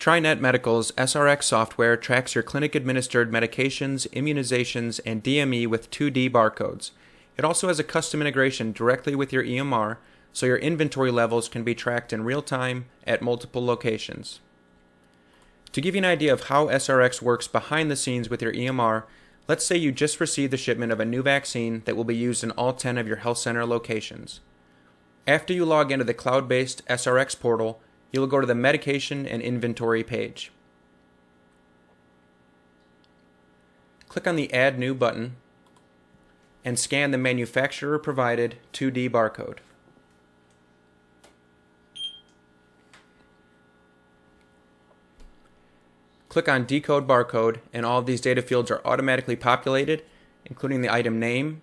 TriNet Medical's SRX software tracks your clinic-administered medications, immunizations, and DME with 2D barcodes. It also has a custom integration directly with your EMR, so your inventory levels can be tracked in real time at multiple locations. To give you an idea of how SRX works behind the scenes with your EMR, let's say you just received the shipment of a new vaccine that will be used in all 10 of your health center locations. After you log into the cloud-based SRX portal, you'll go to the Medication and Inventory page. Click on the Add New button and scan the manufacturer-provided 2D barcode. Click on Decode Barcode, and all of these data fields are automatically populated, including the item name,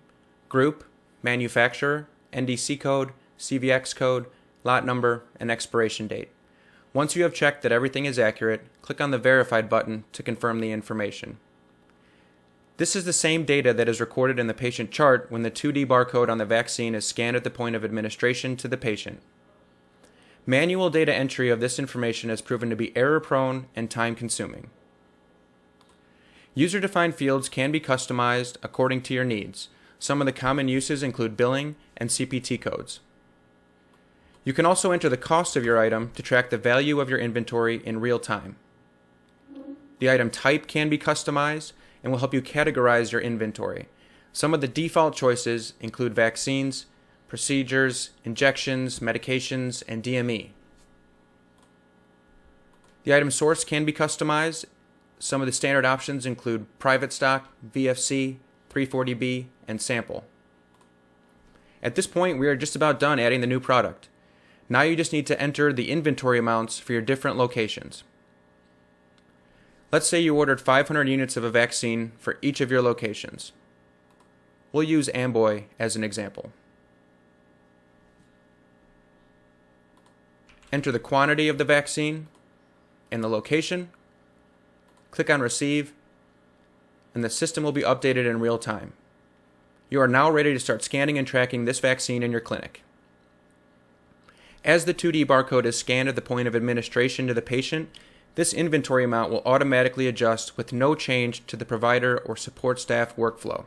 group, manufacturer, NDC code, CVX code, lot number, and expiration date. Once you have checked that everything is accurate, click on the Verified button to confirm the information. This is the same data that is recorded in the patient chart when the 2D barcode on the vaccine is scanned at the point of administration to the patient. Manual data entry of this information has proven to be error-prone and time-consuming. User-defined fields can be customized according to your needs. Some of the common uses include billing and CPT codes. You can also enter the cost of your item to track the value of your inventory in real time. The item type can be customized and will help you categorize your inventory. Some of the default choices include vaccines, procedures, injections, medications, and DME. The item source can be customized. Some of the standard options include private stock, VFC, 340B, and sample. At this point, we are just about done adding the new product. Now you just need to enter the inventory amounts for your different locations. Let's say you ordered 500 units of a vaccine for each of your locations. We'll use Amboy as an example. Enter the quantity of the vaccine and the location. Click on Receive, and the system will be updated in real time. You are now ready to start scanning and tracking this vaccine in your clinic. As the 2D barcode is scanned at the point of administration to the patient, this inventory amount will automatically adjust with no change to the provider or support staff workflow.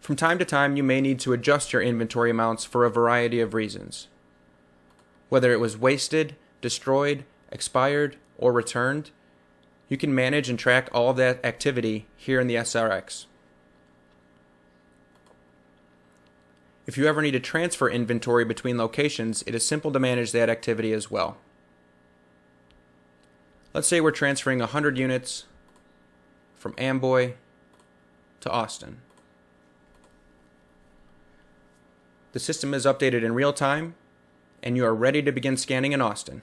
From time to time, you may need to adjust your inventory amounts for a variety of reasons. Whether it was wasted, destroyed, expired, or returned, you can manage and track all of that activity here in the SRX. If you ever need to transfer inventory between locations, it is simple to manage that activity as well. Let's say we're transferring 100 units from Amboy to Austin. The system is updated in real time, and you are ready to begin scanning in Austin.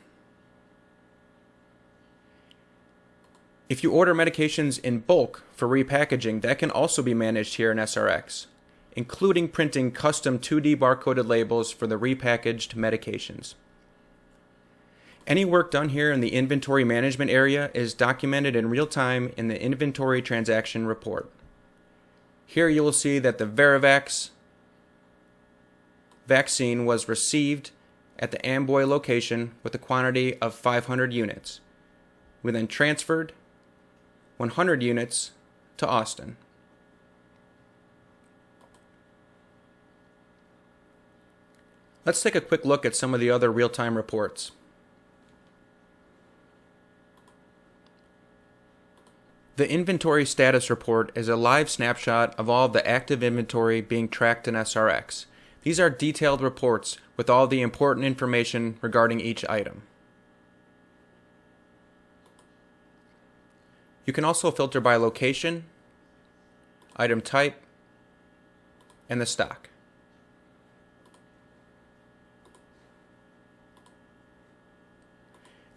If you order medications in bulk for repackaging, that can also be managed here in SRX, including printing custom 2D barcoded labels for the repackaged medications. Any work done here in the inventory management area is documented in real time in the inventory transaction report. Here you will see that the Verivax vaccine was received at the Amboy location with a quantity of 500 units. We then transferred 100 units to Austin. Let's take a quick look at some of the other real-time reports. The inventory status report is a live snapshot of all of the active inventory being tracked in SRX. These are detailed reports with all the important information regarding each item. You can also filter by location, item type, and the stock.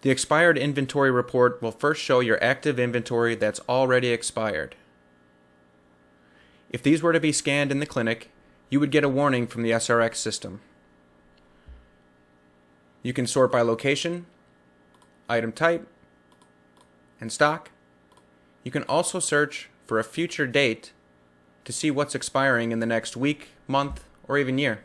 The expired inventory report will first show your active inventory that's already expired. If these were to be scanned in the clinic, you would get a warning from the SRX system. You can sort by location, item type, and stock. You can also search for a future date to see what's expiring in the next week, month, or even year.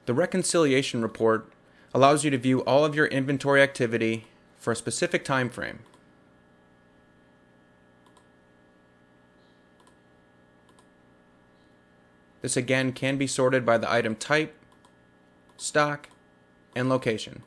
The reconciliation report allows you to view all of your inventory activity for a specific time frame. This again can be sorted by the item type, stock, and location.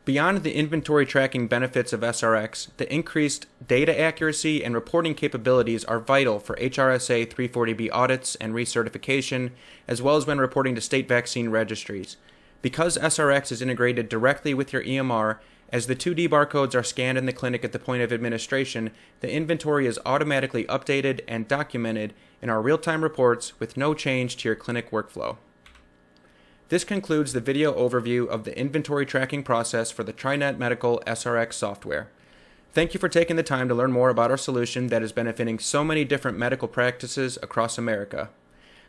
Beyond the inventory tracking benefits of SRX, the increased data accuracy and reporting capabilities are vital for HRSA 340B audits and recertification, as well as when reporting to state vaccine registries. Because SRX is integrated directly with your EMR, as the 2D barcodes are scanned in the clinic at the point of administration, the inventory is automatically updated and documented in our real-time reports with no change to your clinic workflow. This concludes the video overview of the inventory tracking process for the TriNet Medical SRX software. Thank you for taking the time to learn more about our solution that is benefiting so many different medical practices across America.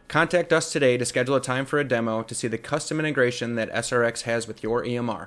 Contact us today to schedule a time for a demo to see the custom integration that SRX has with your EMR.